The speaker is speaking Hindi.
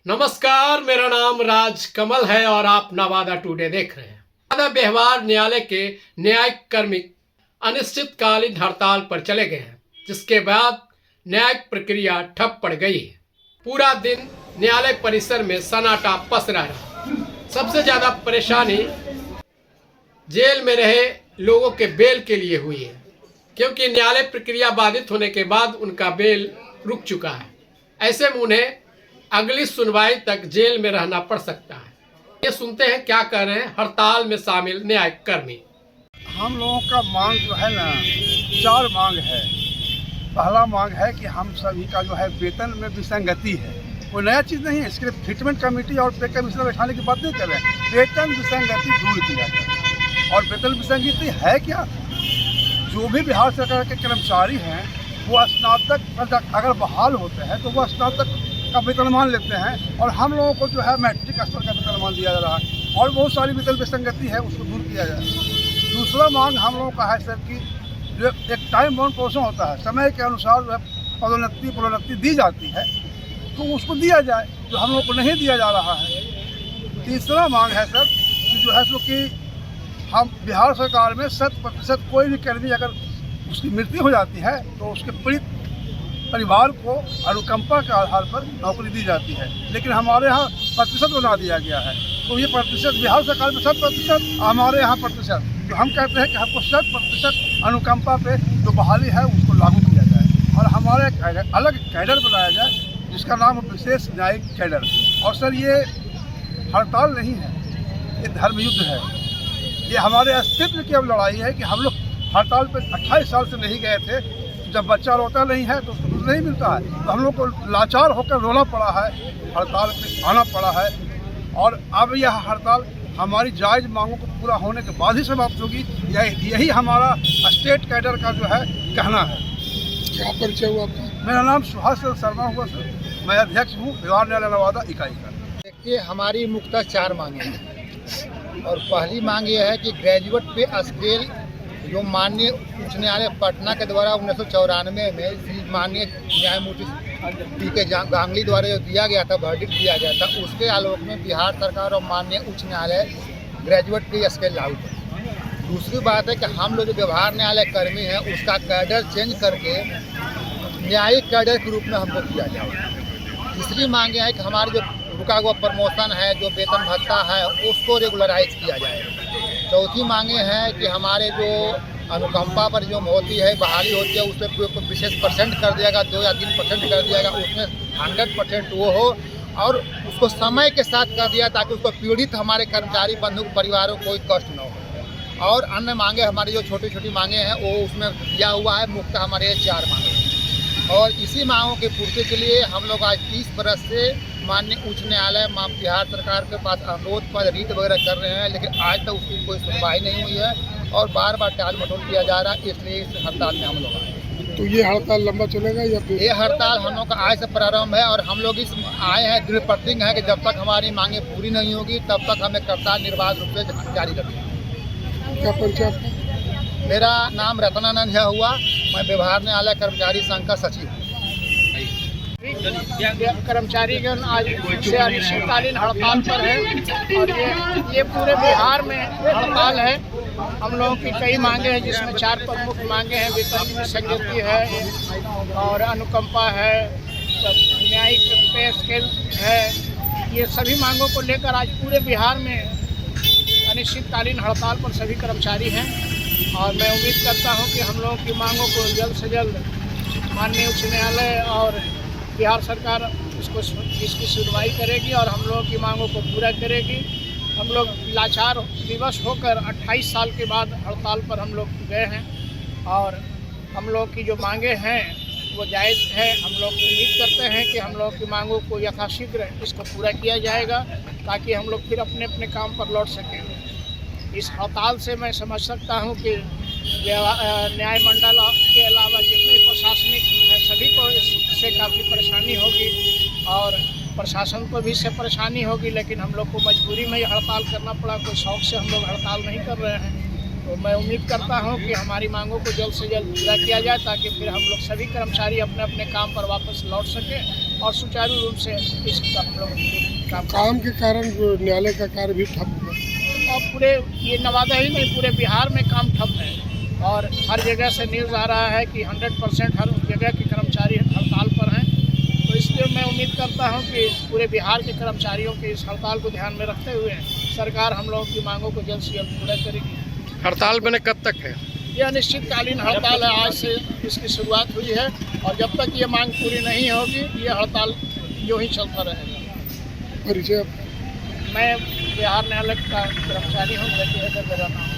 नमस्कार, मेरा नाम राज कमल है और आप नवादा टुडे देख रहे हैं। नवादा व्यवहार न्यायालय के न्यायिक कर्मी अनिश्चितकालीन हड़ताल पर चले गए हैं, जिसके बाद न्यायिक प्रक्रिया ठप पड़ गई है। पूरा दिन न्यायालय परिसर में सन्नाटा पसरा रहा। सबसे ज्यादा परेशानी जेल में रहे लोगों के बेल के लिए हुई है, क्योंकि न्यायालय प्रक्रिया बाधित होने के बाद उनका बेल रुक चुका है। ऐसे में उन्हें अगली सुनवाई तक जेल में रहना पड़ सकता है। ये सुनते हैं क्या कह रहे हैं हड़ताल में शामिल न्यायिक कर्मी। हम लोगों का मांग जो है ना, 4 मांग है। पहला मांग है कि हम सभी का जो है वेतन में विसंगति है, कोई नया चीज़ नहीं है। इसके लिए ट्रीटमेंट कमेटी और पे कमीशन बैठाने की बात नहीं कर रहे हैं। वेतन विसंगति दूर किया जाए। और वेतन विसंगति है क्या? जो भी बिहार सरकार के कर्मचारी हैं वो स्नातक अगर बहाल होते हैं तो वो स्नातक का वेतनमान लेते हैं, और हम लोगों को जो है मैट्रिक स्तर का वेतनमान दिया जा रहा है। और बहुत सारी वेतन विसंगति है, उसको दूर किया जाए। दूसरा मांग हम लोगों का है सर कि जो एक टाइम बाउंड प्रोसेस होता है, समय के अनुसार जो है पदोन्नति दी जाती है, तो उसको दिया जाए, जो हम लोग को नहीं दिया जा रहा है। तीसरा मांग है सर कि जो है सो कि हम बिहार सरकार में 100% कोई भी कर्मी अगर उसकी मृत्यु हो जाती है तो उसके पीड़ित परिवार को अनुकंपा के आधार पर नौकरी दी जाती है, लेकिन हमारे यहाँ प्रतिशत बना दिया गया है। तो ये प्रतिशत बिहार सरकार में 100%, हमारे यहाँ प्रतिशत, तो हम कहते हैं कि हमको 100% अनुकंपा पे जो बहाली है उसको लागू किया जाए, और हमारे अलग कैडर बनाया जाए जिसका नाम है विशेष न्यायिक कैडर। और सर ये हड़ताल नहीं है, ये धर्म युद्ध है। ये हमारे अस्तित्व की अब लड़ाई है कि हम लोग हड़ताल पर 28 साल से नहीं गए थे। जब बच्चा रोता नहीं है तो उसको दूध नहीं मिलता है, तो हम लोग को लाचार होकर रोना पड़ा है, हड़ताल पे आना पड़ा है। और अब यह हड़ताल हमारी जायज़ मांगों को पूरा होने के बाद ही समाप्त होगी। यही हमारा स्टेट कैडर का जो है कहना है। क्या परिचय हुआ आपका? मेरा नाम सुभाष शर्मा हुआ सर, मैं अध्यक्ष हूँ व्यवहार न्यायालय नवादा इकाई का। देखिए, हमारी मुख्यतः 4 मांगे हैं। और पहली मांग ये है कि ग्रेजुएट पे स्केल जो माननीय उच्च न्यायालय पटना के द्वारा 1994 में श्री माननीय न्यायमूर्ति पी.के. गांगली द्वारा जो दिया गया था, वर्डिक्ट दिया गया था, उसके आलोक में बिहार सरकार और माननीय उच्च न्यायालय ग्रेजुएट पे स्केल लागू करे। दूसरी बात है कि हम लोग जो व्यवहार न्यायालय कर्मी हैं उसका कैडर चेंज करके न्यायिक कैडर के रूप में हमको किया जाए। तीसरी मांग है कि हमारी जो रुका हुआ प्रमोशन है, जो वेतन भत्ता है, उसको रेगुलराइज किया जाए। चौथी मांगे हैं कि हमारे जो अनुकंपा पर जो होती है, बहाली होती है, उस पर विशेष परसेंट कर दिया गया, 2 या 3% कर दिया गया, उसमें 100% वो हो और उसको समय के साथ कर दिया ताकि उसको पीड़ित हमारे कर्मचारी बंधु परिवारों को कोई कष्ट न हो। और अन्य मांगे हमारी जो छोटी छोटी मांगे हैं वो उसमें दिया हुआ है। मुख्य हमारे ये 4 मांगे हैं, और इसी मांगों की पूर्ति के लिए हम लोग आज 30 बरस से माननीय उच्च न्यायालय बिहार सरकार के पास अनुरोध पर रीट वगैरह कर रहे हैं, लेकिन आज तक उसकी कोई सुनवाई नहीं हुई है और बार बार टाल मटोल किया जा रहा है। इसलिए इस हड़ताल में हम लोग आए। तो ये हड़ताल लंबा चलेगा या फिर? ये हड़ताल हम लोग का आज से प्रारंभ है, और हम लोग इस आए हैं दृढ़ प्रतिज्ञ है कि जब तक हमारी मांगे पूरी नहीं होगी तब तक हमें हड़ताल निर्बाध रूप से जारी रखेंगे। क्या परिचय आपका? मेरा नाम रत्नानंद झा हुआ, मैं व्यवहार न्यायालय कर्मचारी संघ का सचिव हूँ। कर्मचारीगण आज से अनिश्चितकालीन हड़ताल पर है, और ये पूरे बिहार में हड़ताल है। हम लोगों की कई मांगे हैं, जिसमें 4 प्रमुख मांगे हैं। वेतन विसंगति है और अनुकंपा है, न्यायिक पे स्केल है। ये सभी मांगों को लेकर आज पूरे बिहार में अनिश्चितकालीन हड़ताल पर सभी कर्मचारी हैं, और मैं उम्मीद करता हूं कि हम लोगों की मांगों को जल्द से जल्द माननीय उच्च न्यायालय और बिहार सरकार इसकी सुनवाई करेगी और हम लोगों की मांगों को पूरा करेगी। हम लोग लाचार विवश होकर 28 साल के बाद हड़ताल पर हम लोग गए हैं, और हम लोग की जो मांगे हैं वो जायज़ है। हम लोग उम्मीद करते हैं कि हम लोग की मांगों को यथाशीघ्र इसको पूरा किया जाएगा, ताकि हम लोग फिर अपने अपने काम पर लौट सकें। इस हड़ताल से मैं समझ सकता हूँ कि न्याय मंडल के अलावा जितने प्रशासनिक हैं सभी को इससे काफ़ी परेशानी होगी, और प्रशासन को भी इससे परेशानी होगी। लेकिन हम लोग को मजबूरी में ही हड़ताल करना पड़ा, कोई शौक़ से हम लोग हड़ताल नहीं कर रहे हैं। तो मैं उम्मीद करता हूं कि हमारी मांगों को जल्द से जल्द पूरा किया जाए, ताकि फिर हम लोग सभी कर्मचारी अपने अपने काम पर वापस लौट सकें और सुचारू रूप से इस हम लोग काम के कारण जो न्यायालय का कार्य भी ठप हुआ। और पूरे ये नवादा ही नहीं, पूरे बिहार में काम ठप है और हर जगह से न्यूज़ आ रहा है कि 100% हर जगह के कर्मचारी हड़ताल पर हैं। तो इसलिए मैं उम्मीद करता हूं कि पूरे बिहार के कर्मचारियों के इस हड़ताल को ध्यान में रखते हुए सरकार हम लोगों की मांगों को जल्द से जल्द पूरा करेगी। हड़ताल बने कब तक है? यह अनिश्चितकालीन हड़ताल है, आज से इसकी शुरुआत हुई है और जब तक ये मांग पूरी नहीं होगी ये हड़ताल यूँ ही चलता रहेगा। परिचय मैं बिहार न्यायालय का कर्मचारी हूँ, मेरा नाम